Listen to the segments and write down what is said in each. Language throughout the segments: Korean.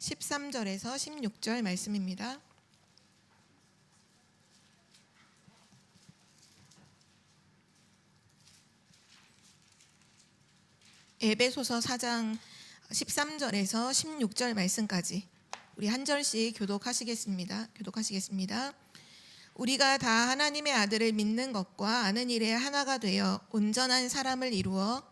13절에서 16절 말씀입니다. 에베소서 4장 13절에서 16절 말씀까지 우리 한 절씩 교독하시겠습니다. 우리가 다 하나님의 아들을 믿는 것과 아는 일에 하나가 되어 온전한 사람을 이루어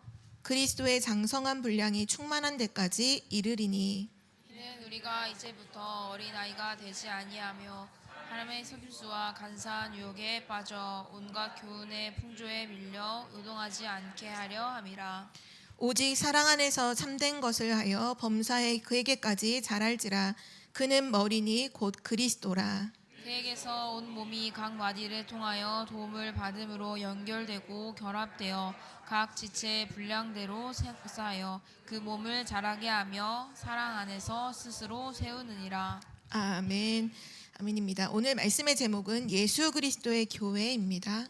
그리스도의 장성한 분량이 충만한 데까지 이르리니, 이는 우리가 이제부터 어린아이가 되지 아니하며 하나님의 속임수와 간사한 유혹에 빠져 온갖 교훈의 풍조에 밀려 요동하지 않게 하려 함이라. 오직 사랑 안에서 참된 것을 하여 범사에 그에게까지 자랄지라. 그는 머리니 곧 그리스도라. 그에게서 온 몸이 각 마디를 통하여 도움을 받음으로 연결되고 결합되어 각 지체의 분량대로 쌓여 그 몸을 자라게 하며 사랑 안에서 스스로 세우느니라. 아멘. 아멘입니다. 오늘 말씀의 제목은 예수 그리스도의 교회입니다.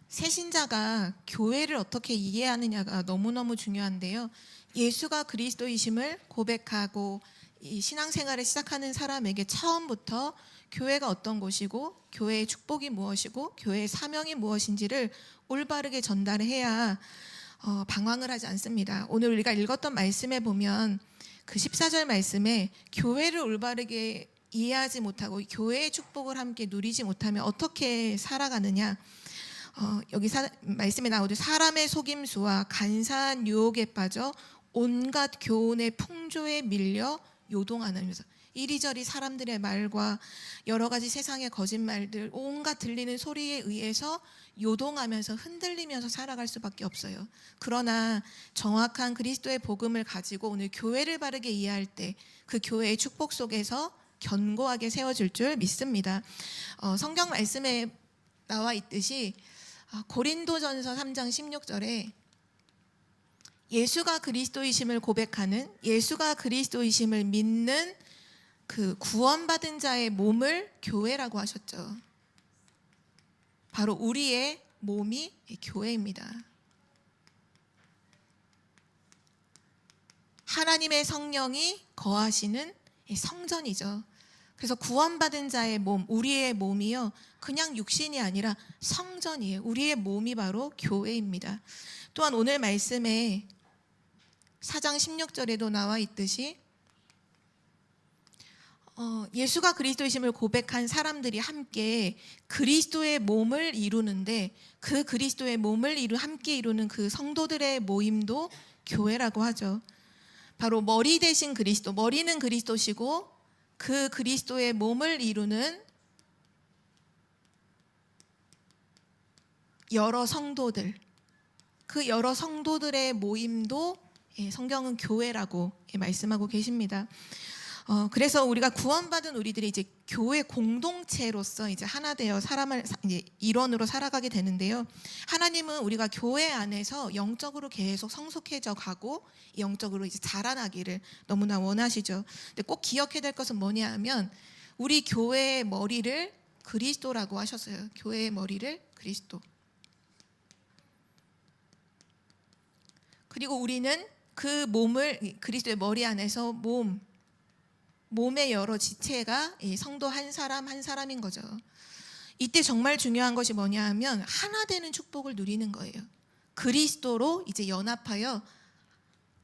새신자가 교회를 어떻게 이해하느냐가 너무너무 중요한데요. 예수가 그리스도이심을 고백하고 이 신앙생활을 시작하는 사람에게 처음부터 교회가 어떤 곳이고 교회의 축복이 무엇이고 교회의 사명이 무엇인지를 올바르게 전달해야 방황을 하지 않습니다. 오늘 우리가 읽었던 말씀에 보면 그 14절 말씀에 교회를 올바르게 이해하지 못하고 교회의 축복을 함께 누리지 못하면 어떻게 살아가느냐. 여기 말씀에 나오듯 사람의 속임수와 간사한 유혹에 빠져 온갖 교훈의 풍조에 밀려 요동하면서 이리저리 사람들의 말과 여러 가지 세상의 거짓말들 온갖 들리는 소리에 의해서 요동하면서 흔들리면서 살아갈 수밖에 없어요. 그러나 정확한 그리스도의 복음을 가지고 오늘 교회를 바르게 이해할 때 그 교회의 축복 속에서 견고하게 세워질 줄 믿습니다. 성경 말씀에 나와 있듯이 고린도전서 3장 16절에 예수가 그리스도이심을 고백하는, 예수가 그리스도이심을 믿는 그 구원받은 자의 몸을 교회라고 하셨죠. 바로 우리의 몸이 교회입니다. 하나님의 성령이 거하시는 성전이죠. 그래서 구원받은 자의 몸, 우리의 몸이요, 그냥 육신이 아니라 성전이에요. 우리의 몸이 바로 교회입니다. 또한 오늘 말씀에 4장 16절에도 나와 있듯이 예수가 그리스도이심을 고백한 사람들이 함께 그리스도의 몸을 이루는데 그 그리스도의 몸을 함께 이루는 그 성도들의 모임도 교회라고 하죠. 바로 머리 대신 그리스도, 머리는 그리스도시고 그 그리스도의 몸을 이루는 여러 성도들, 그 여러 성도들의 모임도 성경은 교회라고 말씀하고 계십니다. 그래서 우리가 구원받은 우리들이 이제 교회 공동체로서 이제 하나 되어 사람을 이제 일원으로 살아가게 되는데요. 하나님은 우리가 교회 안에서 영적으로 계속 성숙해져 가고 영적으로 이제 자라나기를 너무나 원하시죠. 근데 꼭 기억해야 될 것은 뭐냐 하면 우리 교회의 머리를 그리스도라고 하셨어요. 교회의 머리를 그리스도. 그리고 우리는 그 몸을 그리스도의 머리 안에서 몸의 여러 지체가 성도 한 사람 한 사람인 거죠. 이때 정말 중요한 것이 뭐냐 하면 하나 되는 축복을 누리는 거예요. 그리스도로 이제 연합하여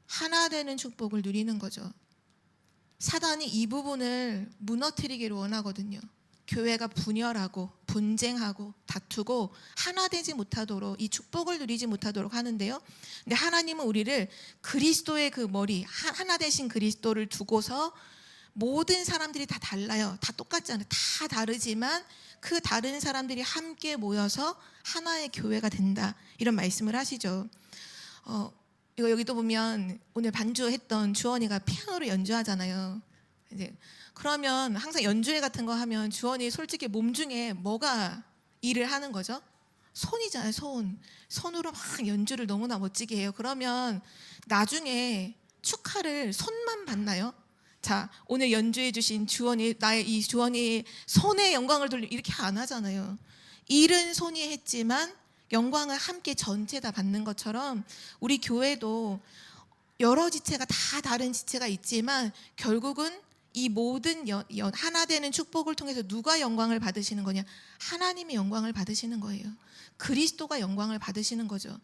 하나 되는 축복을 누리는 거죠. 사단이 이 부분을 무너뜨리기를 원하거든요. 교회가 분열하고 분쟁하고 다투고 하나 되지 못하도록 이 축복을 누리지 못하도록 하는데요. 근데 하나님은 우리를 그리스도의 그 머리, 하나 되신 그리스도를 두고서 모든 사람들이 다 달라요. 다 똑같지 않아요. 다 다르지만 그 다른 사람들이 함께 모여서 하나의 교회가 된다. 이런 말씀을 하시죠. 이거 여기도 보면 오늘 반주했던 주원이가 피아노를 연주하잖아요. 이제 그러면 항상 연주회 같은 거 하면 주원이 솔직히 몸 중에 뭐가 일을 하는 거죠? 손이잖아요. 손으로 막 연주를 너무나 멋지게 해요. 그러면 나중에 축하를 손만 받나요? 자, 오늘 연주해 주신 주원이, 나의 이 주원이 손에 영광을 돌리고 이렇게 안 하잖아요. 일은 손이 했지만 영광을 함께 전체 다 받는 것처럼 우리 교회도 여러 지체가 다 다른 지체가 있지만 결국은 이 모든 하나 되는 축복을 통해서 누가 영광을 받으시는 거냐? 하나님이 영광을 받으시는 거예요. 그리스도가 영광을 받으시는 거죠.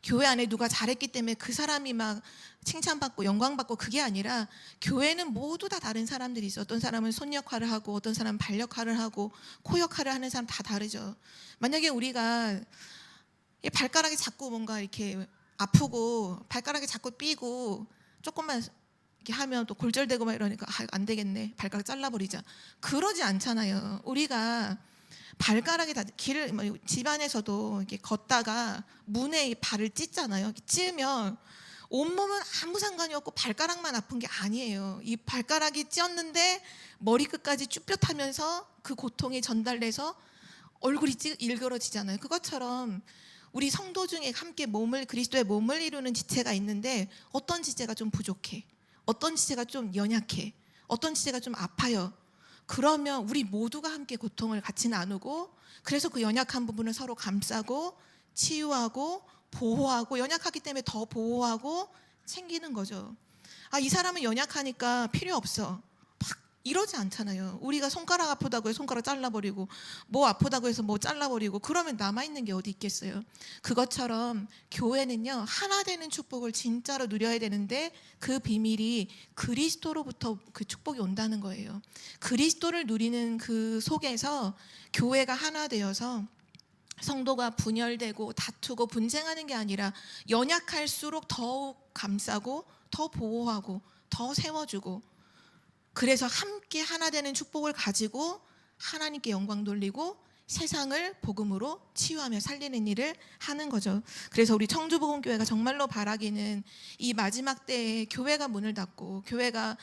교회 안에 누가 잘했기 때문에 그 사람이 막 칭찬받고 영광받고 그게 아니라 교회는 모두 다 다른 사람들이 있어. 어떤 사람은 손 역할을 하고 어떤 사람은 발 역할을 하고 코 역할을 하는 사람 다 다르죠. 만약에 우리가 발가락이 자꾸 뭔가 이렇게 아프고 발가락이 자꾸 삐고 조금만 이렇게 하면 또 골절되고 막 이러니까 안 되겠네, 발가락 잘라버리자, 그러지 않잖아요. 우리가 발가락이 다 길을 집안에서도 이렇게 걷다가 문에 발을 찢잖아요. 찢으면 온몸은 아무 상관이 없고 발가락만 아픈 게 아니에요. 이 발가락이 찧었는데 머리끝까지 쭈뼛하면서 그 고통이 전달돼서 얼굴이 일그러지잖아요. 그것처럼 우리 성도 중에 함께 그리스도의 몸을 이루는 지체가 있는데 어떤 지체가 좀 부족해, 어떤 지체가 좀 연약해, 어떤 지체가 좀 아파요. 그러면 우리 모두가 함께 고통을 같이 나누고, 그래서 그 연약한 부분을 서로 감싸고 치유하고 보호하고, 연약하기 때문에 더 보호하고 챙기는 거죠. 이 사람은 연약하니까 필요 없어, 막 이러지 않잖아요. 우리가 손가락 아프다고 해서 손가락 잘라버리고, 뭐 아프다고 해서 뭐 잘라버리고, 그러면 남아있는 게 어디 있겠어요. 그것처럼 교회는요, 하나 되는 축복을 진짜로 누려야 되는데 그 비밀이 그리스도로부터 그 축복이 온다는 거예요. 그리스도를 누리는 그 속에서 교회가 하나 되어서 성도가 분열되고 다투고 분쟁하는 게 아니라 연약할수록 더욱 감싸고 더 보호하고 더 세워주고, 그래서 함께 하나 되는 축복을 가지고 하나님께 영광 돌리고 세상을 복음으로 치유하며 살리는 일을 하는 거죠. 그래서 우리 청주복음교회가 정말로 바라기는 이 마지막 때에 교회가 문을 닫고 교회가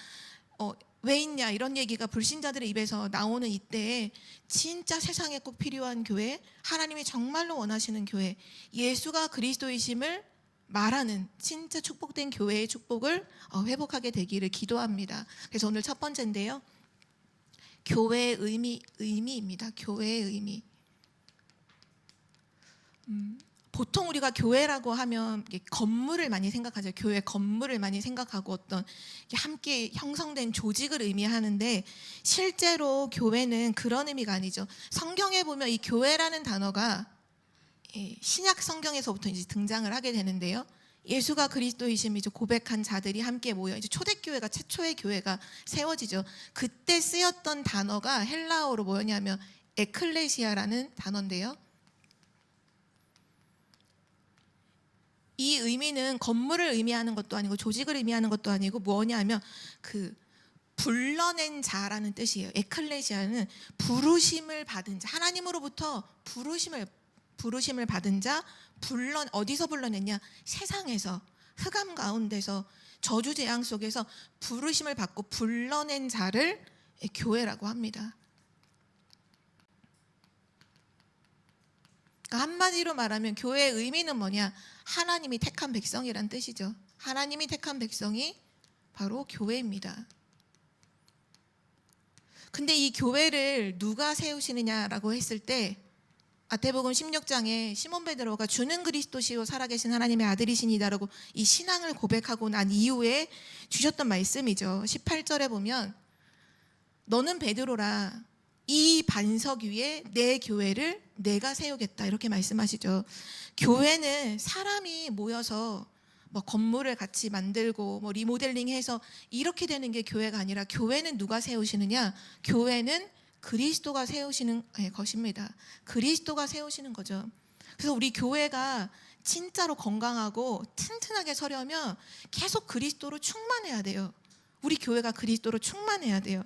왜 있냐 이런 얘기가 불신자들의 입에서 나오는 이때에 진짜 세상에 꼭 필요한 교회, 하나님이 정말로 원하시는 교회, 예수가 그리스도이심을 말하는 진짜 축복된 교회의 축복을 회복하게 되기를 기도합니다. 그래서 오늘 첫 번째인데요, 교회의 의미입니다. 교회의 의미. 보통 우리가 교회라고 하면 건물을 많이 생각하죠. 교회 건물을 많이 생각하고 어떤 함께 형성된 조직을 의미하는데, 실제로 교회는 그런 의미가 아니죠. 성경에 보면 이 교회라는 단어가 신약 성경에서부터 이제 등장을 하게 되는데요. 예수가 그리스도이심을 고백한 자들이 함께 모여 이제 초대교회가, 최초의 교회가 세워지죠. 그때 쓰였던 단어가 헬라어로 뭐였냐면 에클레시아라는 단어인데요. 이 의미는 건물을 의미하는 것도 아니고 조직을 의미하는 것도 아니고 뭐냐면 그 불러낸 자라는 뜻이에요. 에클레시아는 부르심을 받은 자, 하나님으로부터 부르심을 받은 자, 어디서 불러냈냐? 세상에서, 흑암 가운데서, 저주재앙 속에서 부르심을 받고 불러낸 자를 교회라고 합니다. 그러니까 한마디로 말하면 교회의 의미는 뭐냐? 하나님이 택한 백성이란 뜻이죠. 하나님이 택한 백성이 바로 교회입니다. 근데 이 교회를 누가 세우시느냐라고 했을 때 마태복음 16장에 시몬 베드로가 주는 그리스도시요 살아계신 하나님의 아들이시니다라고 이 신앙을 고백하고 난 이후에 주셨던 말씀이죠. 18절에 보면 너는 베드로라, 이 반석 위에 내 교회를 내가 세우겠다, 이렇게 말씀하시죠. 교회는 사람이 모여서 뭐 건물을 같이 만들고 뭐 리모델링해서 이렇게 되는 게 교회가 아니라, 교회는 누가 세우시느냐? 교회는 그리스도가 세우시는 것입니다. 그리스도가 세우시는 거죠. 그래서 우리 교회가 진짜로 건강하고 튼튼하게 서려면 계속 그리스도로 충만해야 돼요. 우리 교회가 그리스도로 충만해야 돼요.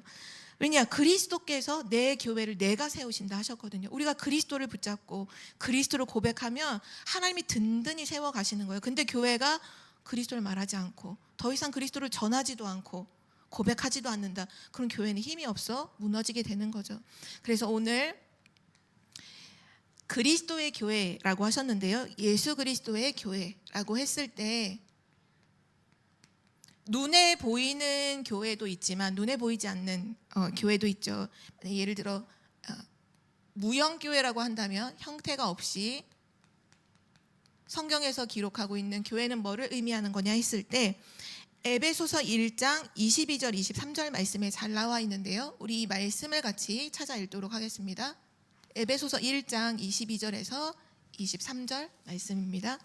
왜냐? 그리스도께서 내 교회를 내가 세우신다 하셨거든요. 우리가 그리스도를 붙잡고 그리스도를 고백하면 하나님이 든든히 세워가시는 거예요. 근데 교회가 그리스도를 말하지 않고 더 이상 그리스도를 전하지도 않고 고백하지도 않는다. 그럼 교회는 힘이 없어 무너지게 되는 거죠. 그래서 오늘 그리스도의 교회라고 하셨는데요, 예수 그리스도의 교회라고 했을 때 눈에 보이는 교회도 있지만 눈에 보이지 않는 교회도 있죠. 예를 들어 무형교회라고 한다면 형태가 없이 성경에서 기록하고 있는 교회는 뭐를 의미하는 거냐 했을 때 에베소서 1장 22절 23절 말씀에 잘 나와 있는데요. 우리 이 말씀을 같이 찾아 읽도록 하겠습니다. 에베소서 1장 22절에서 23절 말씀입니다.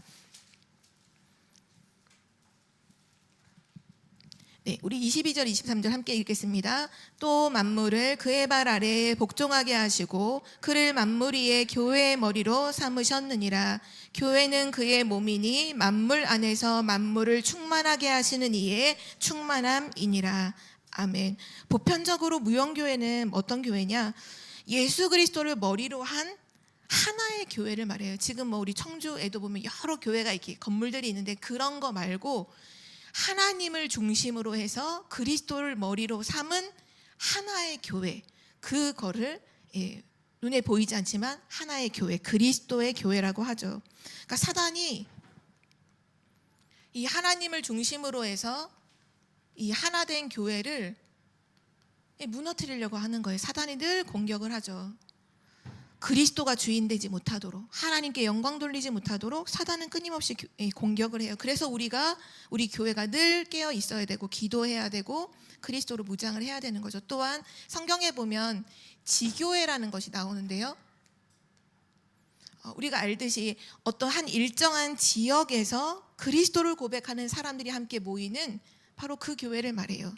네, 우리 22절 23절 함께 읽겠습니다. 또 만물을 그의 발 아래에 복종하게 하시고 그를 만물 위에 교회의 머리로 삼으셨느니라. 교회는 그의 몸이니 만물 안에서 만물을 충만하게 하시는 이의 충만함이니라. 아멘. 보편적으로 무형교회는 어떤 교회냐? 예수 그리스도를 머리로 한 하나의 교회를 말해요. 지금 뭐 우리 청주에도 보면 여러 교회가 이렇게 건물들이 있는데 그런 거 말고 하나님을 중심으로 해서 그리스도를 머리로 삼은 하나의 교회, 그거를 눈에 보이지 않지만 하나의 교회, 그리스도의 교회라고 하죠. 그러니까 사단이 이 하나님을 중심으로 해서 이 하나된 교회를 무너뜨리려고 하는 거예요. 사단이 늘 공격을 하죠. 그리스도가 주인 되지 못하도록, 하나님께 영광 돌리지 못하도록 사단은 끊임없이 공격을 해요. 그래서 우리 교회가 늘 깨어 있어야 되고 기도해야 되고 그리스도로 무장을 해야 되는 거죠. 또한 성경에 보면 지교회라는 것이 나오는데요. 우리가 알듯이 어떤 한 일정한 지역에서 그리스도를 고백하는 사람들이 함께 모이는 바로 그 교회를 말해요.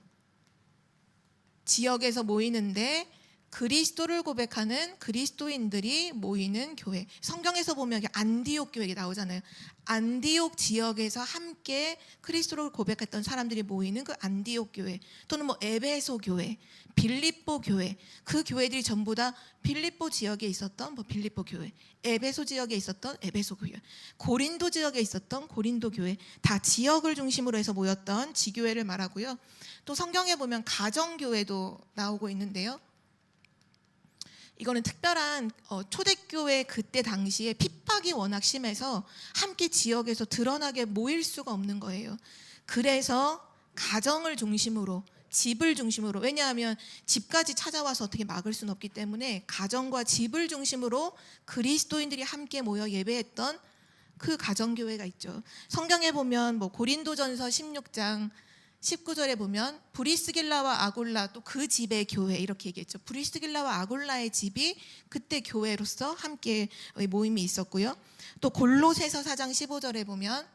지역에서 모이는데 그리스도를 고백하는 그리스도인들이 모이는 교회. 성경에서 보면 안디옥 교회 나오잖아요. 안디옥 지역에서 함께 그리스도를 고백했던 사람들이 모이는 그 안디옥 교회, 또는 뭐 에베소 교회, 빌립보 교회, 그 교회들이 전부 다 빌립보 지역에 있었던 뭐 빌립보 교회, 에베소 지역에 있었던 에베소 교회, 고린도 지역에 있었던 고린도 교회, 다 지역을 중심으로 해서 모였던 지교회를 말하고요. 또 성경에 보면 가정교회도 나오고 있는데요. 이거는 특별한 초대교회 그때 당시에 핍박이 워낙 심해서 함께 지역에서 드러나게 모일 수가 없는 거예요. 그래서 가정을 중심으로, 집을 중심으로, 왜냐하면 집까지 찾아와서 어떻게 막을 수는 없기 때문에 가정과 집을 중심으로 그리스도인들이 함께 모여 예배했던 그 가정교회가 있죠. 성경에 보면 뭐 고린도전서 16장 19절에 보면 브리스길라와 아굴라 또 그 집의 교회 이렇게 얘기했죠. 브리스길라와 아굴라의 집이 그때 교회로서 함께 모임이 있었고요. 또 골로새서 4장 15절에 보면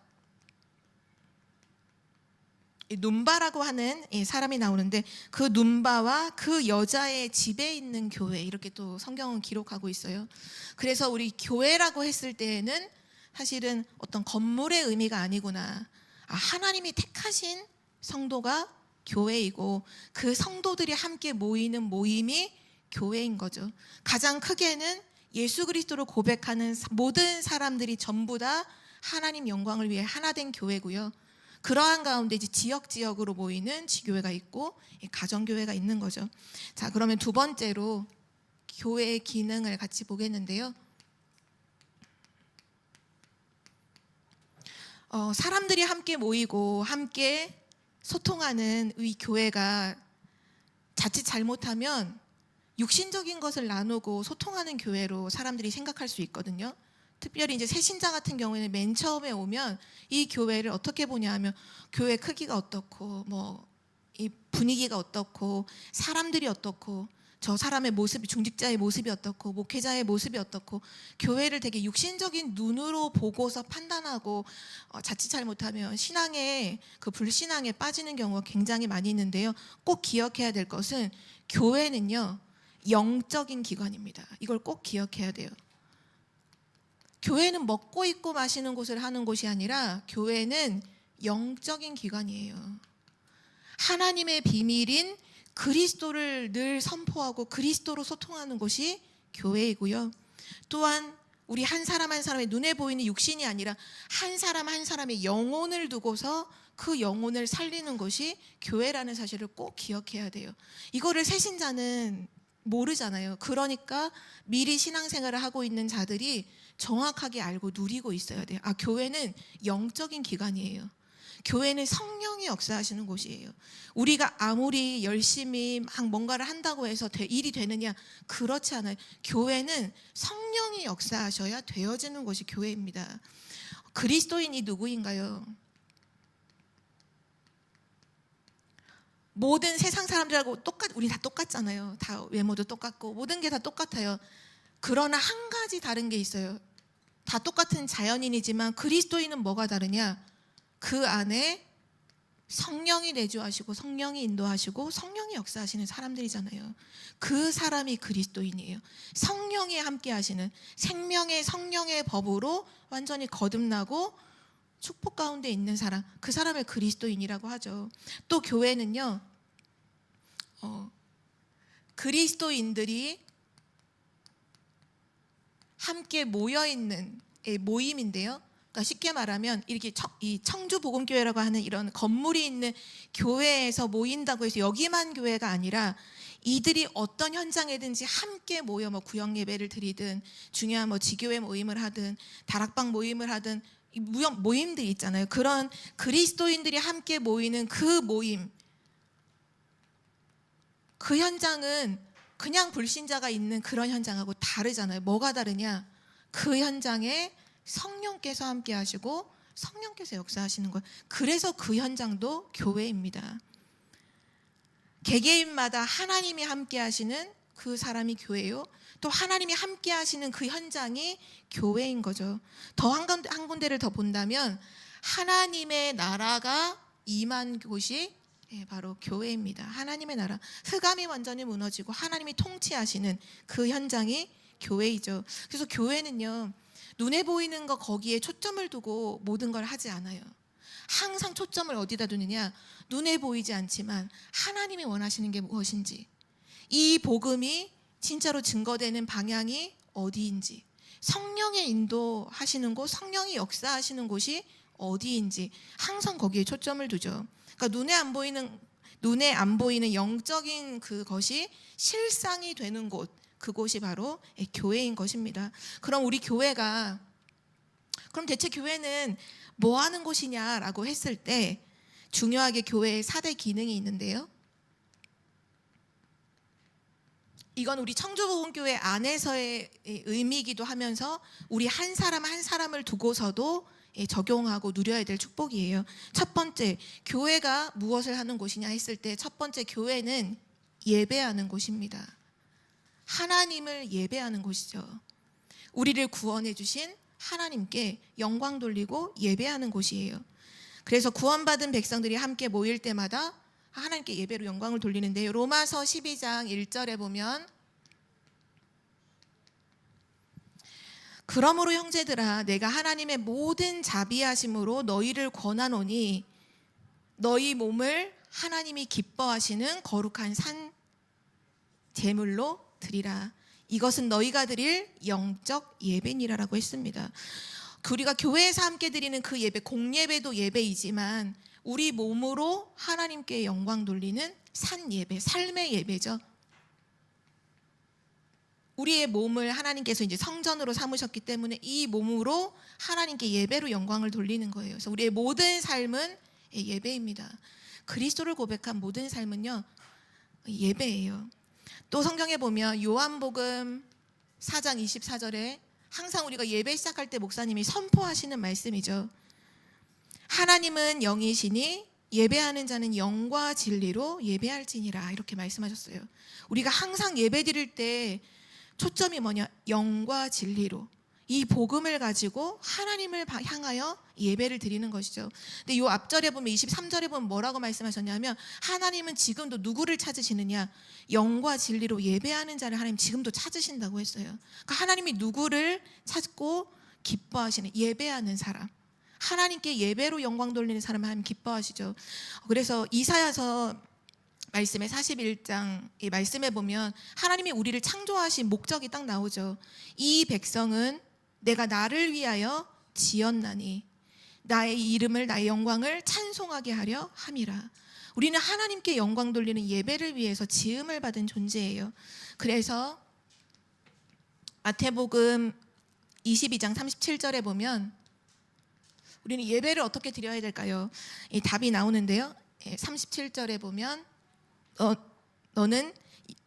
눈바라고 하는 사람이 나오는데 그 눈바와 그 여자의 집에 있는 교회 이렇게 또 성경은 기록하고 있어요. 그래서 우리 교회라고 했을 때에는 사실은 어떤 건물의 의미가 아니구나. 하나님이 택하신 성도가 교회이고 그 성도들이 함께 모이는 모임이 교회인 거죠. 가장 크게는 예수 그리스도를 고백하는 모든 사람들이 전부 다 하나님 영광을 위해 하나된 교회고요. 그러한 가운데 이제 지역으로 모이는 지교회가 있고 가정교회가 있는 거죠. 자, 그러면 두 번째로 교회의 기능을 같이 보겠는데요. 사람들이 함께 모이고 함께 소통하는 이 교회가 자칫 잘못하면 육신적인 것을 나누고 소통하는 교회로 사람들이 생각할 수 있거든요. 특별히 이제 새신자 같은 경우에는 맨 처음에 오면 이 교회를 어떻게 보냐 하면 교회 크기가 어떻고 뭐 이 분위기가 어떻고 사람들이 어떻고 저 사람의 모습이, 중직자의 모습이 어떻고 목회자의 모습이 어떻고, 교회를 되게 육신적인 눈으로 보고서 판단하고 자칫 잘못하면 신앙에 그 불신앙에 빠지는 경우가 굉장히 많이 있는데요. 꼭 기억해야 될 것은 교회는요 영적인 기관입니다. 이걸 꼭 기억해야 돼요. 교회는 먹고 입고 마시는 곳을 하는 곳이 아니라 교회는 영적인 기관이에요. 하나님의 비밀인 그리스도를 늘 선포하고 그리스도로 소통하는 곳이 교회이고요. 또한 우리 한 사람 한 사람의 눈에 보이는 육신이 아니라 한 사람 한 사람의 영혼을 두고서 그 영혼을 살리는 것이 교회라는 사실을 꼭 기억해야 돼요. 이거를 새신자는 모르잖아요. 그러니까 미리 신앙생활을 하고 있는 자들이 정확하게 알고 누리고 있어야 돼요. 교회는 영적인 기관이에요. 교회는 성령이 역사하시는 곳이에요. 우리가 아무리 열심히 막 뭔가를 한다고 해서 일이 되느냐, 그렇지 않아요. 교회는 성령이 역사하셔야 되어지는 곳이 교회입니다. 그리스도인이 누구인가요? 모든 세상 사람들하고 우리 다 똑같잖아요. 다 외모도 똑같고 모든 게 다 똑같아요. 그러나 한 가지 다른 게 있어요. 다 똑같은 자연인이지만 그리스도인은 뭐가 다르냐? 그 안에 성령이 내주하시고 성령이 인도하시고 성령이 역사하시는 사람들이잖아요. 그 사람이 그리스도인이에요. 성령이 함께 하시는 생명의 성령의 법으로 완전히 거듭나고 축복 가운데 있는 사람, 그 사람을 그리스도인이라고 하죠. 또 교회는요, 그리스도인들이 함께 모여있는 모임인데요. 그러니까 쉽게 말하면 이렇게 이 청주복음교회라고 하는 이런 건물이 있는 교회에서 모인다고 해서 여기만 교회가 아니라 이들이 어떤 현장에든지 함께 모여 구역 예배를 드리든 중요한 지교회 모임을 하든 다락방 모임을 하든 모임들이 있잖아요. 그런 그리스도인들이 함께 모이는 그 모임, 그 현장은 그냥 불신자가 있는 그런 현장하고 다르잖아요. 뭐가 다르냐? 그 현장에 성령께서 함께 하시고 성령께서 역사하시는 거예요. 그래서 그 현장도 교회입니다. 개개인마다 하나님이 함께 하시는 그 사람이 교회요. 또 하나님이 함께 하시는 그 현장이 교회인 거죠. 더 한 군데를 더 본다면 하나님의 나라가 임한 곳이 바로 교회입니다. 하나님의 나라, 흑암이 완전히 무너지고 하나님이 통치하시는 그 현장이 교회이죠. 그래서 교회는요, 눈에 보이는 거 거기에 초점을 두고 모든 걸 하지 않아요. 항상 초점을 어디다 두느냐? 눈에 보이지 않지만 하나님이 원하시는 게 무엇인지, 이 복음이 진짜로 증거되는 방향이 어디인지, 성령의 인도하시는 곳, 성령이 역사하시는 곳이 어디인지 항상 거기에 초점을 두죠. 그러니까 눈에 안 보이는 영적인 그것이 실상이 되는 곳, 그곳이 바로 교회인 것입니다. 그럼 대체 교회는 뭐 하는 곳이냐라고 했을 때 중요하게 교회의 4대 기능이 있는데요. 이건 우리 청주복음교회 안에서의 의미이기도 하면서 우리 한 사람 한 사람을 두고서도 적용하고 누려야 될 축복이에요. 첫 번째, 교회가 무엇을 하는 곳이냐 했을 때 첫 번째, 교회는 예배하는 곳입니다. 하나님을 예배하는 곳이죠. 우리를 구원해 주신 하나님께 영광 돌리고 예배하는 곳이에요. 그래서 구원받은 백성들이 함께 모일 때마다 하나님께 예배로 영광을 돌리는데요. 로마서 12장 1절에 보면, 그러므로 형제들아, 내가 하나님의 모든 자비하심으로 너희를 권하노니 너희 몸을 하나님이 기뻐하시는 거룩한 산 제물로 드리라. 이것은 너희가 드릴 영적 예배니라라고 했습니다. 우리가 교회에서 함께 드리는 그 예배, 공예배도 예배이지만 우리 몸으로 하나님께 영광 돌리는 산 예배, 삶의 예배죠. 우리의 몸을 하나님께서 이제 성전으로 삼으셨기 때문에 이 몸으로 하나님께 예배로 영광을 돌리는 거예요. 그래서 우리의 모든 삶은 예배입니다. 그리스도를 고백한 모든 삶은요, 예배예요. 또 성경에 보면 요한복음 4장 24절에 항상 우리가 예배 시작할 때 목사님이 선포하시는 말씀이죠. 하나님은 영이시니 예배하는 자는 영과 진리로 예배할지니라, 이렇게 말씀하셨어요. 우리가 항상 예배 드릴 때 초점이 뭐냐? 영과 진리로, 이 복음을 가지고 하나님을 향하여 예배를 드리는 것이죠. 근데 이 앞절에 보면 23절에 보면 뭐라고 말씀하셨냐면, 하나님은 지금도 누구를 찾으시느냐? 영과 진리로 예배하는 자를 하나님 지금도 찾으신다고 했어요. 그러니까 하나님이 누구를 찾고 기뻐하시는, 예배하는 사람, 하나님께 예배로 영광 돌리는 사람을 하나님 기뻐하시죠. 그래서 이사야서 말씀에 41장 이 말씀에 보면 하나님이 우리를 창조하신 목적이 딱 나오죠. 이 백성은 내가 나를 위하여 지었나니 나의 이름을, 나의 영광을 찬송하게 하려 함이라. 우리는 하나님께 영광 돌리는 예배를 위해서 지음을 받은 존재예요. 그래서 마태복음 22장 37절에 보면 우리는 예배를 어떻게 드려야 될까요? 이 답이 나오는데요. 37절에 보면 너는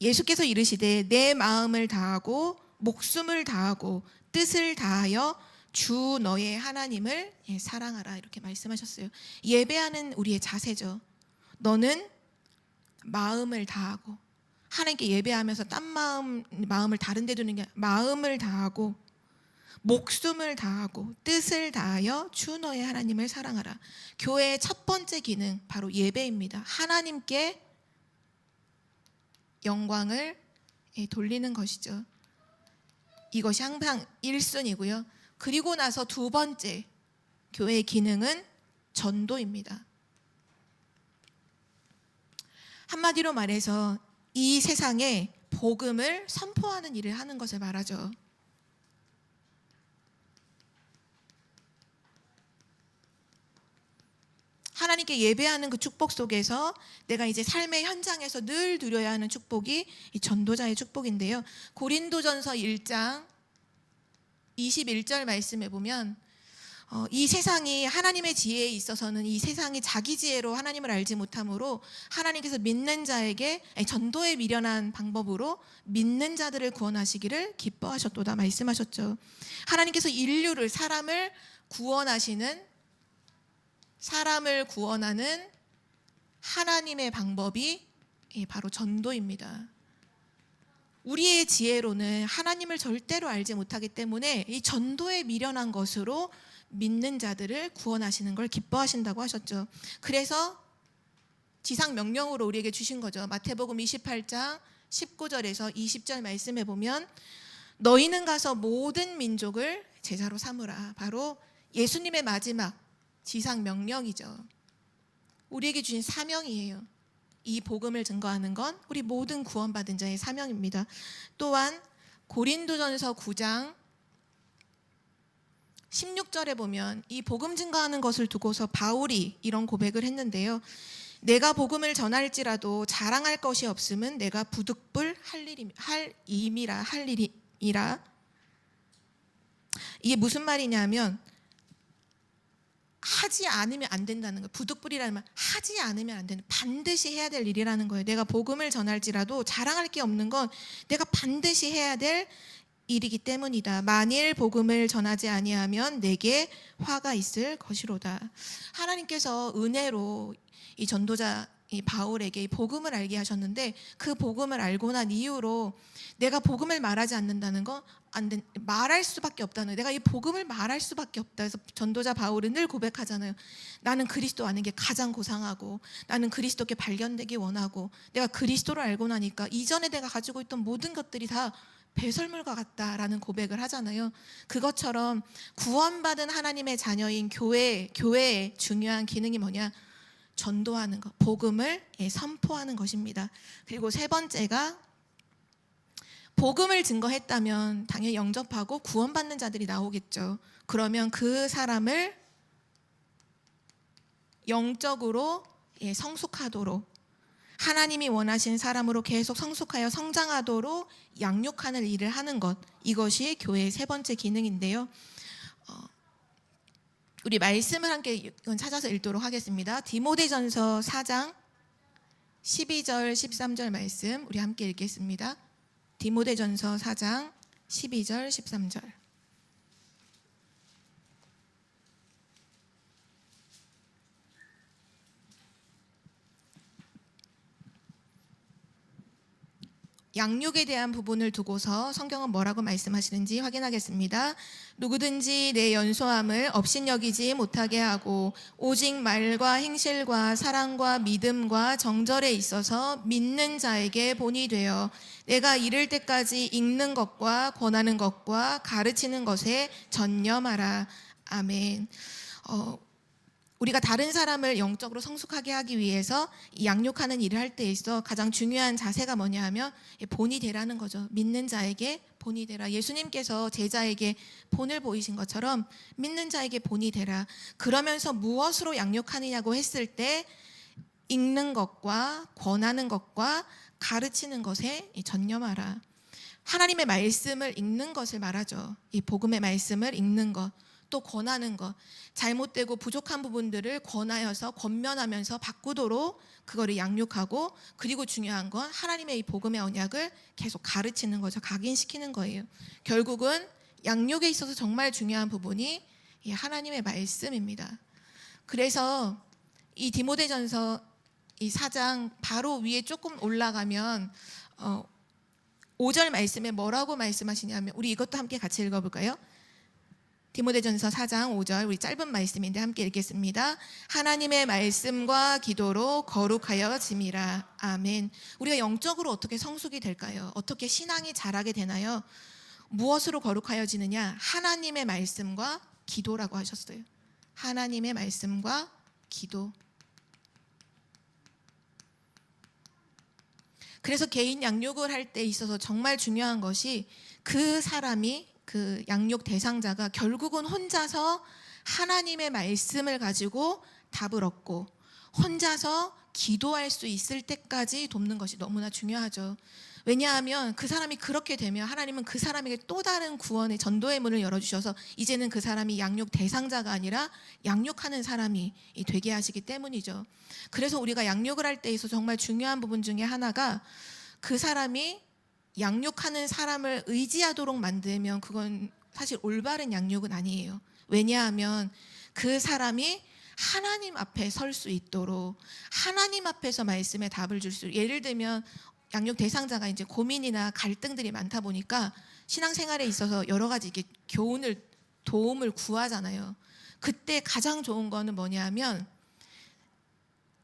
예수께서 이르시되 내 마음을 다하고 목숨을 다하고 뜻을 다하여 주 너의 하나님을 사랑하라 이렇게 말씀하셨어요. 예배하는 우리의 자세죠. 너는 마음을 다하고 하나님께 예배하면서 딴 마음을 다른 데 두는 게 아니라 마음을 다하고 목숨을 다하고 뜻을 다하여 주 너의 하나님을 사랑하라. 교회의 첫 번째 기능 바로 예배입니다. 하나님께 영광을 돌리는 것이죠. 이것이 항상 1순위고요. 그리고 나서 두 번째 교회의 기능은 전도입니다. 한마디로 말해서 이 세상에 복음을 선포하는 일을 하는 것을 말하죠. 하나님께 예배하는 그 축복 속에서 내가 이제 삶의 현장에서 늘 누려야 하는 축복이 이 전도자의 축복인데요. 고린도전서 1장 21절 말씀에 보면 이 세상이 하나님의 지혜에 있어서는 이 세상이 자기 지혜로 하나님을 알지 못하므로 하나님께서 믿는 자에게 전도에 미련한 방법으로 믿는 자들을 구원하시기를 기뻐하셨도다 말씀하셨죠. 하나님께서 인류를 사람을 구원하는 하나님의 방법이 바로 전도입니다. 우리의 지혜로는 하나님을 절대로 알지 못하기 때문에 이 전도에 미련한 것으로 믿는 자들을 구원하시는 걸 기뻐하신다고 하셨죠. 그래서 지상 명령으로 우리에게 주신 거죠. 마태복음 28장 19절에서 20절 말씀해 보면 너희는 가서 모든 민족을 제자로 삼으라. 바로 예수님의 마지막 지상 명령이죠. 우리에게 주신 사명이에요. 이 복음을 증거하는 건 우리 모든 구원받은 자의 사명입니다. 또한 고린도전서 9장 16절에 보면 이 복음 증거하는 것을 두고서 바울이 이런 고백을 했는데요. 내가 복음을 전할지라도 자랑할 것이 없음은 내가 부득불 할 일이라. 이게 무슨 말이냐면 하지 않으면 안 된다는 거예요. 부득불이라는 말, 하지 않으면 안 되는, 반드시 해야 될 일이라는 거예요. 내가 복음을 전할지라도 자랑할 게 없는 건 내가 반드시 해야 될 일이기 때문이다. 만일 복음을 전하지 아니하면 내게 화가 있을 것이로다. 하나님께서 은혜로 이 전도자 이 바울에게 이 복음을 알게 하셨는데 그 복음을 알고 난 이후로 내가 복음을 말하지 않는다는 거 말할 수밖에 없다는 거예요. 내가 이 복음을 말할 수밖에 없다. 그래서 전도자 바울은 늘 고백하잖아요. 나는 그리스도 아는 게 가장 고상하고 나는 그리스도께 발견되기 원하고 내가 그리스도를 알고 나니까 이전에 내가 가지고 있던 모든 것들이 다 배설물과 같다라는 고백을 하잖아요. 그것처럼 구원받은 하나님의 자녀인 교회의 중요한 기능이 뭐냐? 전도하는 것, 복음을 선포하는 것입니다. 그리고 세 번째가 복음을 증거했다면 당연히 영접하고 구원받는 자들이 나오겠죠. 그러면 그 사람을 영적으로 성숙하도록 하나님이 원하신 사람으로 계속 성숙하여 성장하도록 양육하는 일을 하는 것, 이것이 교회의 세 번째 기능인데요. 우리 말씀을 함께 찾아서 읽도록 하겠습니다. 디모데전서 4장 12절 13절 말씀 우리 함께 읽겠습니다. 디모데전서 4장 12절 13절. 양육에 대한 부분을 두고서 성경은 뭐라고 말씀하시는지 확인하겠습니다. 누구든지 내 연소함을 업신여기지 못하게 하고 오직 말과 행실과 사랑과 믿음과 정절에 있어서 믿는 자에게 본이 되어 내가 이를 때까지 읽는 것과 권하는 것과 가르치는 것에 전념하라. 아멘. 우리가 다른 사람을 영적으로 성숙하게 하기 위해서 이 양육하는 일을 할 때 있어 가장 중요한 자세가 뭐냐 하면 본이 되라는 거죠. 믿는 자에게 본이 되라. 예수님께서 제자에게 본을 보이신 것처럼 믿는 자에게 본이 되라. 그러면서 무엇으로 양육하느냐고 했을 때 읽는 것과 권하는 것과 가르치는 것에 전념하라. 하나님의 말씀을 읽는 것을 말하죠. 이 복음의 말씀을 읽는 것. 또 권하는 것, 잘못되고 부족한 부분들을 권하여서 권면하면서 바꾸도록 그거를 양육하고, 그리고 중요한 건 하나님의 이 복음의 언약을 계속 가르치는 거죠. 각인시키는 거예요. 결국은 양육에 있어서 정말 중요한 부분이 이 하나님의 말씀입니다. 그래서 이 디모데전서 이 4장 바로 위에 조금 올라가면 5절 말씀에 뭐라고 말씀하시냐면, 우리 이것도 함께 같이 읽어볼까요? 디모데전서 4장 5절, 우리 짧은 말씀인데 함께 읽겠습니다. 하나님의 말씀과 기도로 거룩하여 짐이라. 아멘. 우리가 영적으로 어떻게 성숙이 될까요? 어떻게 신앙이 자라게 되나요? 무엇으로 거룩하여지느냐? 하나님의 말씀과 기도라고 하셨어요. 하나님의 말씀과 기도. 그래서 개인 양육을 할 때 있어서 정말 중요한 것이, 그 사람이, 그 양육 대상자가 결국은 혼자서 하나님의 말씀을 가지고 답을 얻고 혼자서 기도할 수 있을 때까지 돕는 것이 너무나 중요하죠. 왜냐하면 그 사람이 그렇게 되면 하나님은 그 사람에게 또 다른 구원의 전도의 문을 열어주셔서 이제는 그 사람이 양육 대상자가 아니라 양육하는 사람이 되게 하시기 때문이죠. 그래서 우리가 양육을 할 때 있어서 정말 중요한 부분 중에 하나가, 그 사람이 양육하는 사람을 의지하도록 만들면 그건 사실 올바른 양육은 아니에요. 왜냐하면 그 사람이 하나님 앞에 설 수 있도록, 하나님 앞에서 말씀에 답을 줄 수, 예를 들면 양육 대상자가 이제 고민이나 갈등들이 많다 보니까 신앙생활에 있어서 여러 가지 이게 교훈을, 도움을 구하잖아요. 그때 가장 좋은 거는 뭐냐면,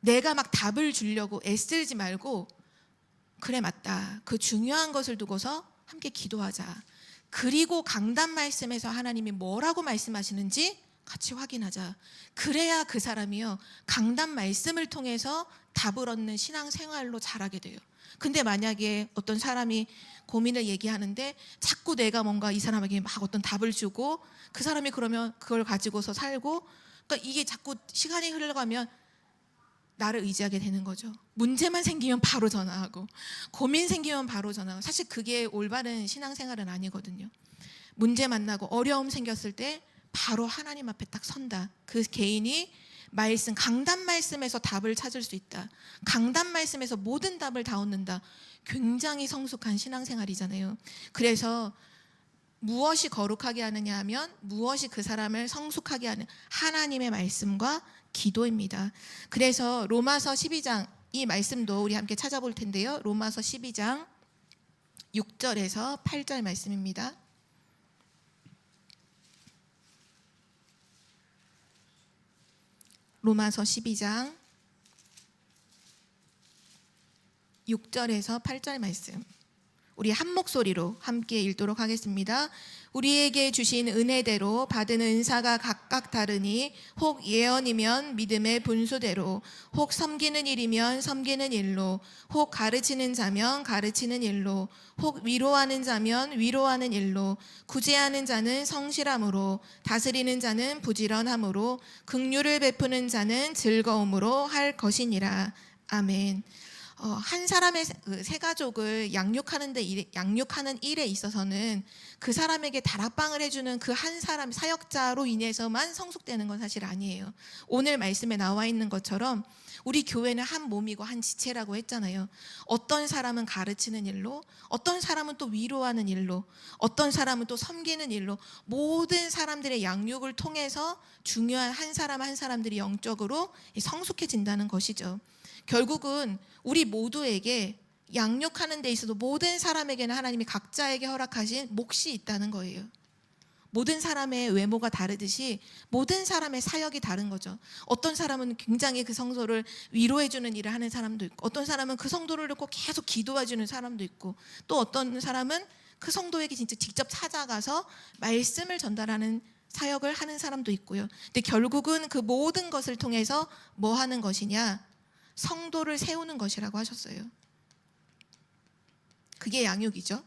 내가 막 답을 주려고 애쓰지 말고, 그래 맞다, 그 중요한 것을 두고서 함께 기도하자. 그리고 강단 말씀에서 하나님이 뭐라고 말씀하시는지 같이 확인하자. 그래야 그 사람이요, 강단 말씀을 통해서 답을 얻는 신앙생활로 자라게 돼요. 근데 만약에 어떤 사람이 고민을 얘기하는데 자꾸 내가 뭔가 이 사람에게 막 어떤 답을 주고, 그 사람이 그러면 그걸 가지고서 살고, 그러니까 이게 자꾸 시간이 흘러가면 나를 의지하게 되는 거죠. 문제만 생기면 바로 전화하고, 고민 생기면 바로 전화하고. 사실 그게 올바른 신앙생활은 아니거든요. 문제 만나고 어려움 생겼을 때 바로 하나님 앞에 딱 선다. 그 개인이 말씀, 강단 말씀에서 답을 찾을 수 있다. 강단 말씀에서 모든 답을 다 얻는다. 굉장히 성숙한 신앙생활이잖아요. 그래서 무엇이 거룩하게 하느냐 하면, 무엇이 그 사람을 성숙하게 하는, 하나님의 말씀과 기도입니다. 그래서 로마서 12장, 이 말씀도 우리 함께 찾아볼 텐데요. 로마서 12장 6절에서 8절 말씀입니다. 로마서 12장 6절에서 8절 말씀, 우리 한 목소리로 함께 읽도록 하겠습니다. 우리에게 주신 은혜대로 받은 은사가 각각 다르니, 혹 예언이면 믿음의 분수대로, 혹 섬기는 일이면 섬기는 일로, 혹 가르치는 자면 가르치는 일로, 혹 위로하는 자면 위로하는 일로, 구제하는 자는 성실함으로, 다스리는 자는 부지런함으로, 긍휼을 베푸는 자는 즐거움으로 할 것이니라. 아멘. 한 사람의 세 가족을 양육하는 일에 있어서는 그 사람에게 다락방을 해주는 그 한 사람 사역자로 인해서만 성숙되는 건 사실 아니에요. 오늘 말씀에 나와 있는 것처럼 우리 교회는 한 몸이고 한 지체라고 했잖아요. 어떤 사람은 가르치는 일로, 어떤 사람은 또 위로하는 일로, 어떤 사람은 또 섬기는 일로, 모든 사람들의 양육을 통해서 중요한 한 사람 한 사람들이 영적으로 성숙해진다는 것이죠. 결국은 우리 모두에게 양육하는 데 있어도 모든 사람에게는 하나님이 각자에게 허락하신 몫이 있다는 거예요. 모든 사람의 외모가 다르듯이 모든 사람의 사역이 다른 거죠. 어떤 사람은 굉장히 그 성도를 위로해주는 일을 하는 사람도 있고, 어떤 사람은 그 성도를 듣고 계속 기도해주는 사람도 있고, 또 어떤 사람은 그 성도에게 진짜 직접 찾아가서 말씀을 전달하는 사역을 하는 사람도 있고요. 근데 결국은 그 모든 것을 통해서 뭐 하는 것이냐? 성도를 세우는 것이라고 하셨어요. 그게 양육이죠.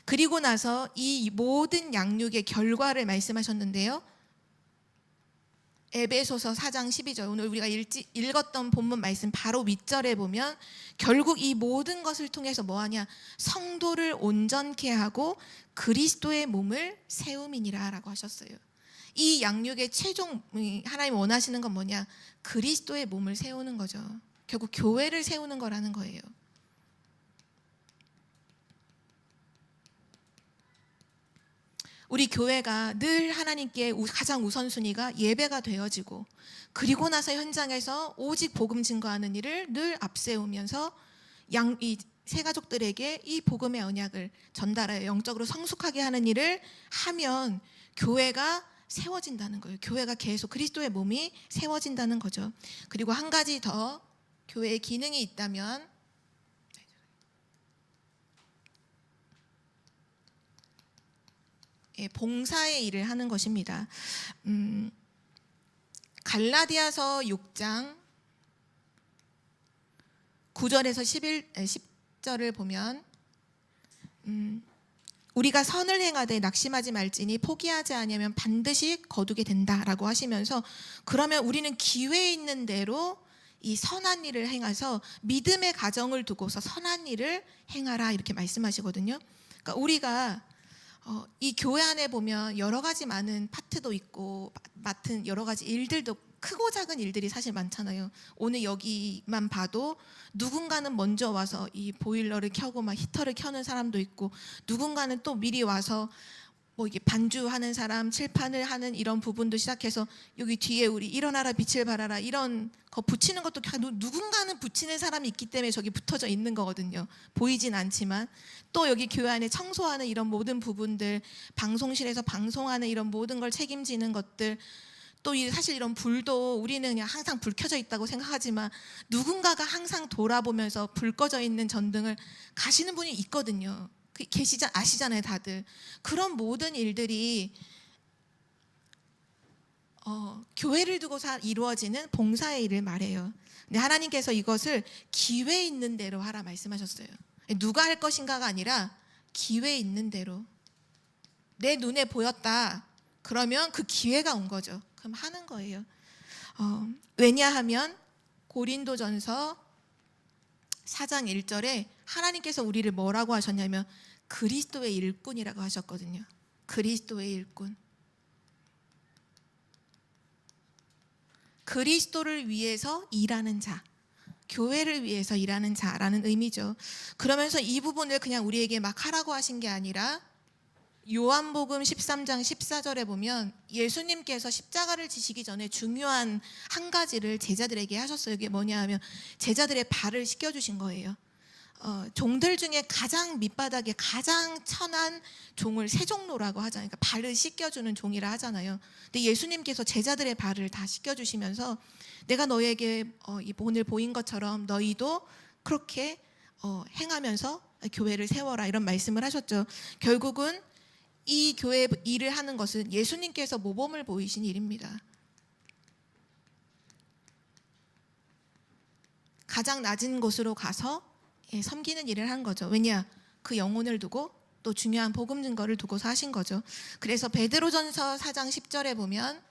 그리고 나서 이 모든 양육의 결과를 말씀하셨는데요. 에베소서 4장 12절, 오늘 우리가 읽었던 본문 말씀 바로 윗절에 보면 결국 이 모든 것을 통해서 뭐하냐, 성도를 온전케 하고 그리스도의 몸을 세움이니라 라고 하셨어요. 이 양육의 최종 하나님 원하시는 건 뭐냐, 그리스도의 몸을 세우는 거죠. 결국 교회를 세우는 거라는 거예요. 우리 교회가 늘 하나님께 가장 우선순위가 예배가 되어지고, 그리고 나서 현장에서 오직 복음 증거하는 일을 늘 앞세우면서 이 세 가족들에게 이 복음의 언약을 전달하여 영적으로 성숙하게 하는 일을 하면 교회가 세워진다는 거예요. 교회가 계속 그리스도의 몸이 세워진다는 거죠. 그리고 한 가지 더 교회의 기능이 있다면 봉사의 일을 하는 것입니다. 갈라디아서 6장 9절에서 10절을 보면 우리가 선을 행하되 낙심하지 말지니 포기하지 아니하면 반드시 거두게 된다라고 하시면서, 그러면 우리는 기회 있는 대로 이 선한 일을 행해서 믿음의 가정을 두고서 선한 일을 행하라 이렇게 말씀하시거든요. 그러니까 우리가 이 교회 안에 보면 여러 가지 많은 파트도 있고 맡은 여러 가지 일들도, 크고 작은 일들이 사실 많잖아요. 오늘 여기만 봐도 누군가는 먼저 와서 이 보일러를 켜고 막 히터를 켜는 사람도 있고, 누군가는 또 미리 와서 뭐 이게 반주하는 사람, 칠판을 하는 이런 부분도 시작해서 여기 뒤에 우리 일어나라 빛을 발하라 이런 거 붙이는 것도 누군가는 붙이는 사람이 있기 때문에 저기 붙어져 있는 거거든요. 보이진 않지만. 또 여기 교회 안에 청소하는 이런 모든 부분들, 방송실에서 방송하는 이런 모든 걸 책임지는 것들, 또 사실 이런 불도 우리는 그냥 항상 불 켜져 있다고 생각하지만 누군가가 항상 돌아보면서 불 꺼져 있는 전등을 가시는 분이 있거든요. 아시잖아요, 다들. 그런 모든 일들이 교회를 두고서 이루어지는 봉사의 일을 말해요. 근데 하나님께서 이것을 기회 있는 대로 하라 말씀하셨어요. 누가 할 것인가가 아니라 기회 있는 대로. 내 눈에 보였다. 그러면 그 기회가 온 거죠. 그럼 하는 거예요. 왜냐하면 고린도전서 4장 1절에 하나님께서 우리를 뭐라고 하셨냐면 그리스도의 일꾼이라고 하셨거든요. 그리스도의 일꾼. 그리스도를 위해서 일하는 자, 교회를 위해서 일하는 자라는 의미죠. 그러면서 이 부분을 그냥 우리에게 막 하라고 하신 게 아니라 요한복음 13장 14절에 보면 예수님께서 십자가를 지시기 전에 중요한 한 가지를 제자들에게 하셨어요. 이게 뭐냐 하면 제자들의 발을 씻겨주신 거예요. 종들 중에 가장 밑바닥에 가장 천한 종을 세종로라고 하잖아요. 그러니까 발을 씻겨주는 종이라 하잖아요. 근데 예수님께서 제자들의 발을 다 씻겨주시면서 내가 너에게 오늘 보인 것처럼 너희도 그렇게 행하면서 교회를 세워라 이런 말씀을 하셨죠. 결국은 이 교회 일을 하는 것은 예수님께서 모범을 보이신 일입니다. 가장 낮은 곳으로 가서 섬기는 일을 한 거죠. 왜냐? 그 영혼을 두고 또 중요한 복음 증거를 두고서 하신 거죠. 그래서 베드로전서 4장 10절에 보면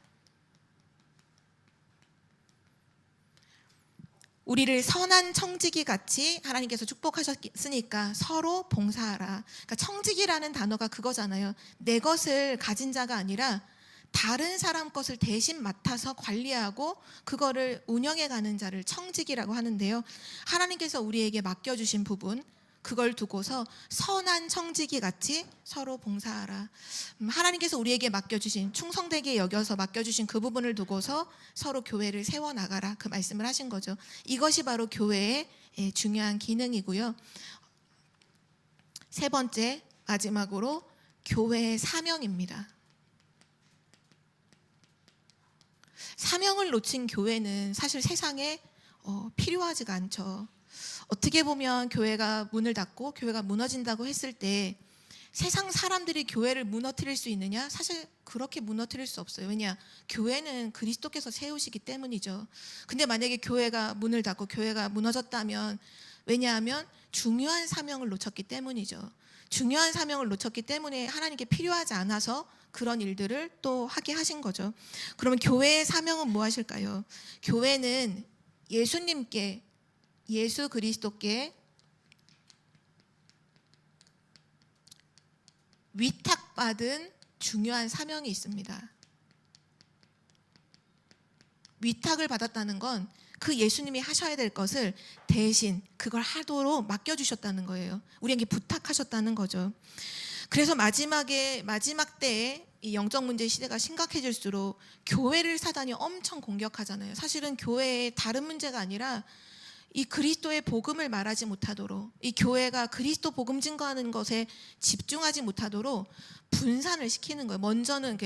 우리를 선한 청지기 같이 하나님께서 축복하셨으니까 서로 봉사하라. 그러니까 청지기라는 단어가 그거잖아요. 내 것을 가진 자가 아니라 다른 사람 것을 대신 맡아서 관리하고 그거를 운영해 가는 자를 청지기라고 하는데요. 하나님께서 우리에게 맡겨주신 부분, 그걸 두고서 선한 청지기 같이 서로 봉사하라. 하나님께서 우리에게 맡겨주신, 충성되게 여겨서 맡겨주신 그 부분을 두고서 서로 교회를 세워나가라, 그 말씀을 하신 거죠. 이것이 바로 교회의 중요한 기능이고요. 세 번째, 마지막으로 교회의 사명입니다. 사명을 놓친 교회는 사실 세상에 필요하지가 않죠. 어떻게 보면 교회가 문을 닫고 교회가 무너진다고 했을 때 세상 사람들이 교회를 무너뜨릴 수 있느냐? 사실 그렇게 무너뜨릴 수 없어요. 왜냐? 교회는 그리스도께서 세우시기 때문이죠. 근데 만약에 교회가 문을 닫고 교회가 무너졌다면, 왜냐하면 중요한 사명을 놓쳤기 때문이죠. 중요한 사명을 놓쳤기 때문에 하나님께 필요하지 않아서 그런 일들을 또 하게 하신 거죠. 그러면 교회의 사명은 무엇일까요? 교회는 예수님께, 예수 그리스도께 위탁받은 중요한 사명이 있습니다. 위탁을 받았다는 건 그 예수님이 하셔야 될 것을 대신 그걸 하도록 맡겨주셨다는 거예요. 우리에게 부탁하셨다는 거죠. 그래서 마지막 때에 이 영적 문제 시대가 심각해질수록 교회를 사단이 엄청 공격하잖아요. 사실은 교회의 다른 문제가 아니라 이 그리스도의 복음을 말하지 못하도록, 이 교회가 그리스도 복음 증거하는 것에 집중하지 못하도록 분산을 시키는 거예요. 먼저는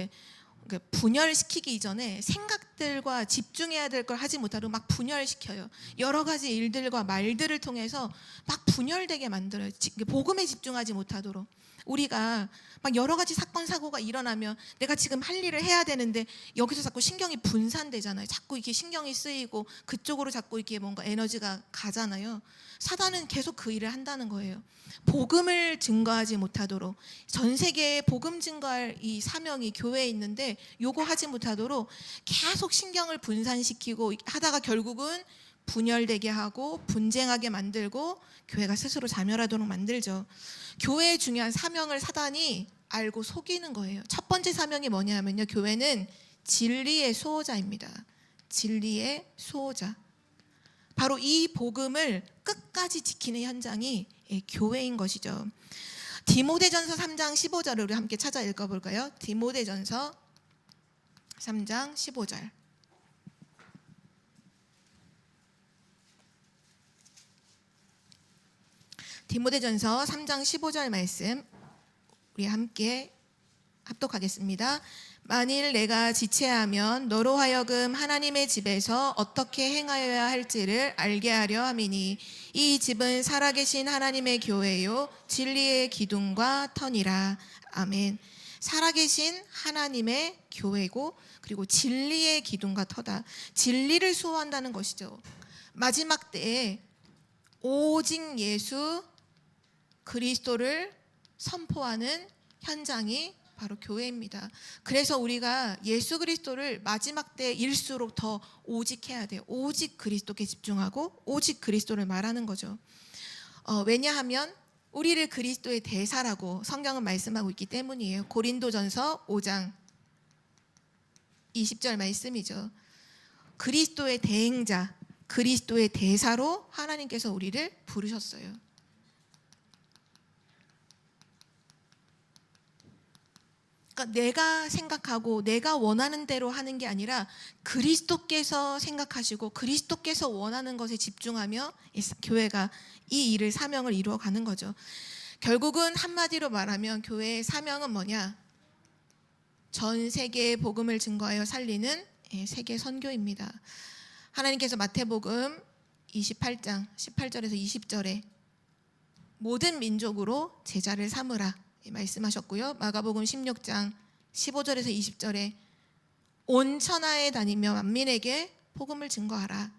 분열시키기 이전에 생각들과 집중해야 될 걸 하지 못하도록 막 분열시켜요. 여러 가지 일들과 말들을 통해서 막 분열되게 만들어요. 복음에 집중하지 못하도록. 우리가 막 여러 가지 사건 사고가 일어나면 내가 지금 할 일을 해야 되는데 여기서 자꾸 신경이 분산되잖아요. 자꾸 이렇게 신경이 쓰이고 그쪽으로 자꾸 이렇게 뭔가 에너지가 가잖아요. 사단은 계속 그 일을 한다는 거예요. 복음을 증거하지 못하도록, 전 세계에 복음 증거할 이 사명이 교회에 있는데 요거 하지 못하도록 계속 신경을 분산시키고 하다가 결국은 분열되게 하고 분쟁하게 만들고 교회가 스스로 자멸하도록 만들죠. 교회의 중요한 사명을 사단이 알고 속이는 거예요. 첫 번째 사명이 뭐냐면요, 교회는 진리의 수호자입니다. 진리의 수호자. 바로 이 복음을 끝까지 지키는 현장이 교회인 것이죠. 디모데전서 3장 15절을 우리 함께 찾아 읽어볼까요? 디모데전서 3장 15절. 디모데전서 3장 15절 말씀 우리 함께 합독하겠습니다. 만일 내가 지체하면 너로 하여금 하나님의 집에서 어떻게 행하여야 할지를 알게 하려 함이니 이 집은 살아계신 하나님의 교회요 진리의 기둥과 터니라. 아멘. 살아계신 하나님의 교회고 그리고 진리의 기둥과 터다. 진리를 수호한다는 것이죠. 마지막 때에 오직 예수 그리스도를 선포하는 현장이 바로 교회입니다. 그래서 우리가 예수 그리스도를 마지막 때일수록 더 오직해야 돼요. 오직 그리스도께 집중하고 오직 그리스도를 말하는 거죠. 왜냐하면 우리를 그리스도의 대사라고 성경은 말씀하고 있기 때문이에요. 고린도전서 5장 20절 말씀이죠. 그리스도의 대행자, 그리스도의 대사로 하나님께서 우리를 부르셨어요. 그러니까 내가 생각하고 내가 원하는 대로 하는 게 아니라 그리스도께서 생각하시고 그리스도께서 원하는 것에 집중하며 교회가 이 일을 사명을 이루어가는 거죠. 결국은 한마디로 말하면 교회의 사명은 뭐냐? 전 세계의 복음을 증거하여 살리는 세계 선교입니다. 하나님께서 마태복음 28장 18절에서 20절에 모든 민족으로 제자를 삼으라 말씀하셨고요. 마가복음 16장 15절에서 20절에 온 천하에 다니며 만민에게 복음을 증거하라.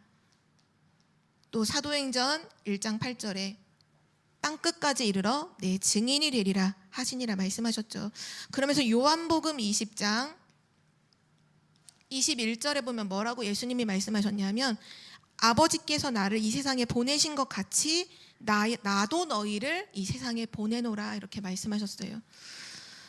또 사도행전 1장 8절에 땅끝까지 이르러 내 증인이 되리라 하시니라 말씀하셨죠. 그러면서 요한복음 20장 21절에 보면 뭐라고 예수님이 말씀하셨냐면 아버지께서 나를 이 세상에 보내신 것 같이 나도 너희를 이 세상에 보내노라 이렇게 말씀하셨어요.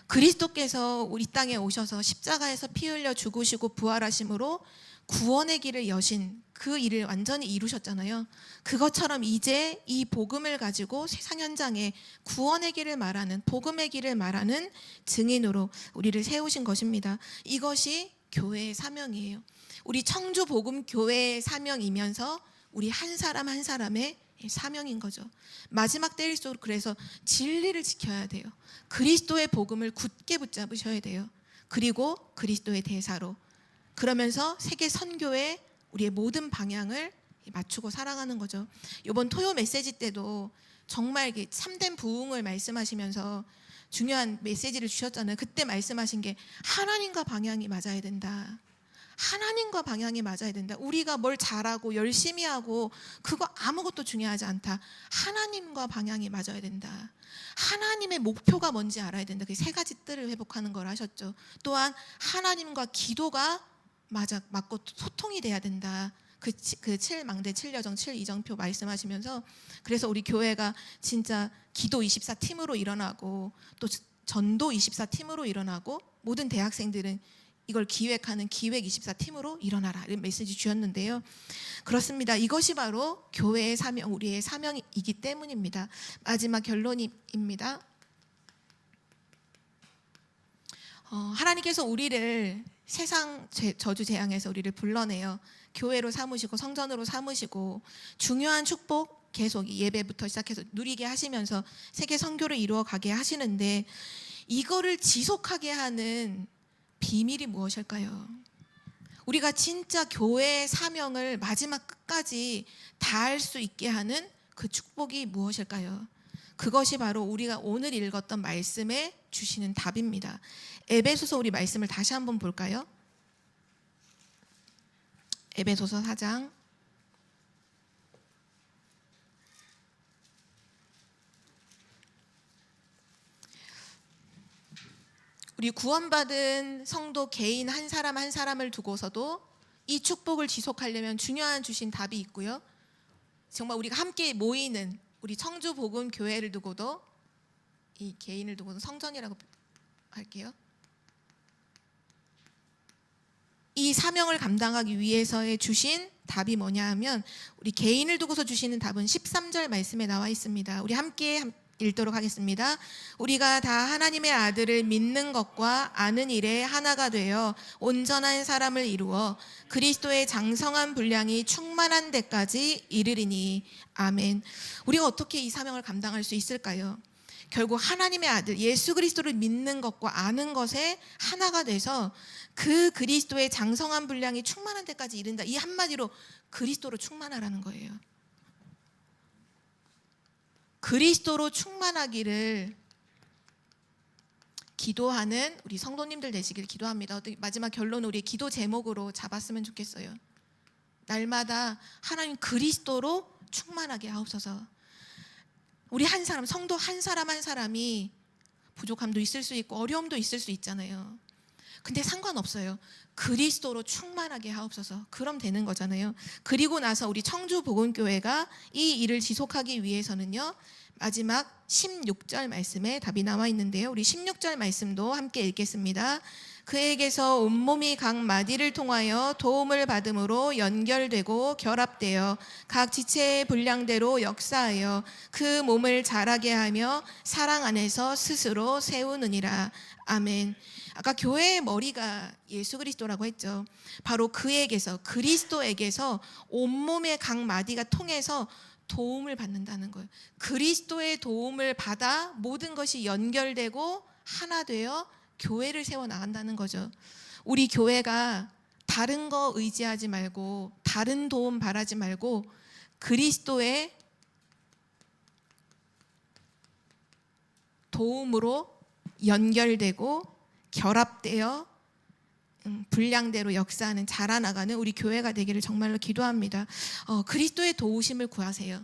그리스도께서 우리 땅에 오셔서 십자가에서 피 흘려 죽으시고 부활하심으로 구원의 길을 여신 그 일을 완전히 이루셨잖아요. 그것처럼 이제 이 복음을 가지고 세상 현장에 구원의 길을 말하는 복음의 길을 말하는 증인으로 우리를 세우신 것입니다. 이것이 교회의 사명이에요. 우리 청주 복음 교회의 사명이면서 우리 한 사람 한 사람의 사명인 거죠. 마지막 때일수록 그래서 진리를 지켜야 돼요. 그리스도의 복음을 굳게 붙잡으셔야 돼요. 그리고 그리스도의 대사로 그러면서 세계 선교에 우리의 모든 방향을 맞추고 살아가는 거죠. 이번 토요 메시지 때도 정말 참된 부흥을 말씀하시면서 중요한 메시지를 주셨잖아요. 그때 말씀하신 게 하나님과 방향이 맞아야 된다. 하나님과 방향이 맞아야 된다. 우리가 뭘 잘하고 열심히 하고 그거 아무것도 중요하지 않다. 하나님과 방향이 맞아야 된다. 하나님의 목표가 뭔지 알아야 된다. 그 세 가지 뜰을 회복하는 걸 하셨죠. 또한 하나님과 기도가 맞고 소통이 돼야 된다. 그 7망대 7여정 7이정표 말씀하시면서, 그래서 우리 교회가 진짜 기도 24팀으로 일어나고 또 전도 24팀으로 일어나고 모든 대학생들은 이걸 기획하는 기획 24팀으로 일어나라, 이런 메시지 주셨는데요. 그렇습니다. 이것이 바로 교회의 사명, 우리의 사명이기 때문입니다. 마지막 결론입니다. 하나님께서 우리를 세상 저주 재앙에서 우리를 불러내요. 교회로 삼으시고 성전으로 삼으시고 중요한 축복 계속 예배부터 시작해서 누리게 하시면서 세계 선교를 이루어 가게 하시는데, 이거를 지속하게 하는 비밀이 무엇일까요? 우리가 진짜 교회의 사명을 마지막 끝까지 다할 수 있게 하는 그 축복이 무엇일까요? 그것이 바로 우리가 오늘 읽었던 말씀에 주시는 답입니다. 에베소서 우리 말씀을 다시 한번 볼까요? 에베소서 4장 우리 구원받은 성도 개인 한 사람 한 사람을 두고서도 이 축복을 지속하려면 중요한 주신 답이 있고요. 정말 우리가 함께 모이는 우리 청주 복음 교회를 두고도, 이 개인을 두고도 성전이라고 할게요. 이 사명을 감당하기 위해서의 주신 답이 뭐냐 하면, 우리 개인을 두고서 주시는 답은 13절 말씀에 나와 있습니다. 우리 함께 읽도록 하겠습니다. 우리가 다 하나님의 아들을 믿는 것과 아는 일에 하나가 되어 온전한 사람을 이루어 그리스도의 장성한 분량이 충만한 데까지 이르리니. 아멘. 우리가 어떻게 이 사명을 감당할 수 있을까요? 결국 하나님의 아들 예수 그리스도를 믿는 것과 아는 것에 하나가 돼서 그 그리스도의 장성한 분량이 충만한 데까지 이른다. 이 한마디로 그리스도로 충만하라는 거예요. 그리스도로 충만하기를 기도하는 우리 성도님들 되시길 기도합니다. 마지막 결론은 우리의 기도 제목으로 잡았으면 좋겠어요. 날마다 하나님 그리스도로 충만하게 하옵소서. 우리 한 사람, 성도 한 사람 한 사람이 부족함도 있을 수 있고 어려움도 있을 수 있잖아요. 근데 상관없어요. 그리스도로 충만하게 하옵소서. 그럼 되는 거잖아요. 그리고 나서 우리 청주 복음교회가 이 일을 지속하기 위해서는요, 마지막 16절 말씀에 답이 나와 있는데요. 우리 16절 말씀도 함께 읽겠습니다. 그에게서 온몸이 각 마디를 통하여 도움을 받음으로 연결되고 결합되어 각 지체의 분량대로 역사하여 그 몸을 자라게 하며 사랑 안에서 스스로 세우느니라. 아멘. 아까 교회의 머리가 예수 그리스도라고 했죠. 바로 그에게서, 그리스도에게서 온몸의 각 마디가 통해서 도움을 받는다는 거예요. 그리스도의 도움을 받아 모든 것이 연결되고 하나 되어 교회를 세워나간다는 거죠. 우리 교회가 다른 거 의지하지 말고 다른 도움 바라지 말고 그리스도의 도움으로 연결되고 결합되어 분량대로 역사하는, 자라나가는 우리 교회가 되기를 정말로 기도합니다. 그리스도의 도우심을 구하세요.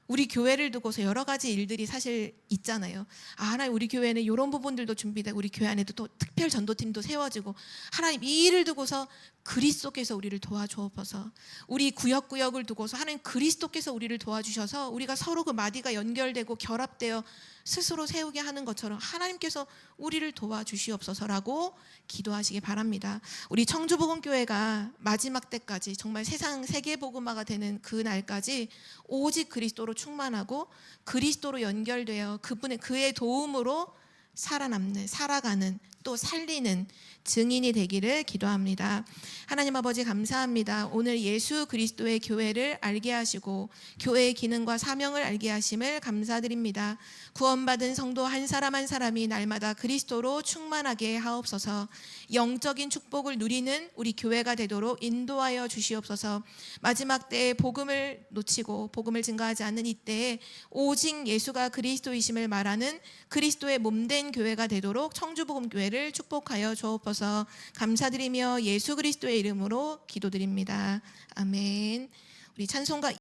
우리 교회를 두고서 여러 가지 일들이 사실 있잖아요. 하나님 우리 교회는 이런 부분들도 준비되고 우리 교회 안에도 또 특별 전도팀도 세워지고, 하나님 이 일을 두고서 그리스도께서 우리를 도와주옵소서. 우리 구역구역을 두고서 하나님 그리스도께서 우리를 도와주셔서 우리가 서로 그 마디가 연결되고 결합되어 스스로 세우게 하는 것처럼 하나님께서 우리를 도와주시옵소서라고 기도하시기 바랍니다. 우리 청주복음교회가 마지막 때까지 정말 세상 세계복음화가 되는 그 날까지 오직 그리스도로 충만하고 그리스도로 연결되어 그의 도움으로 살아남는, 살아가는, 또 살리는 증인이 되기를 기도합니다. 하나님 아버지 감사합니다. 오늘 예수 그리스도의 교회를 알게 하시고 교회의 기능과 사명을 알게 하심을 감사드립니다. 구원받은 성도 한 사람 한 사람이 날마다 그리스도로 충만하게 하옵소서. 영적인 축복을 누리는 우리 교회가 되도록 인도하여 주시옵소서. 마지막 때에 복음을 놓치고 복음을 증거하지 않는 이때에 오직 예수가 그리스도이심을 말하는 그리스도의 몸된 복된 교회가 되도록 청주복음교회를 축복하여 주옵소서. 감사드리며 예수 그리스도의 이름으로 기도드립니다. 아멘. 우리 찬송가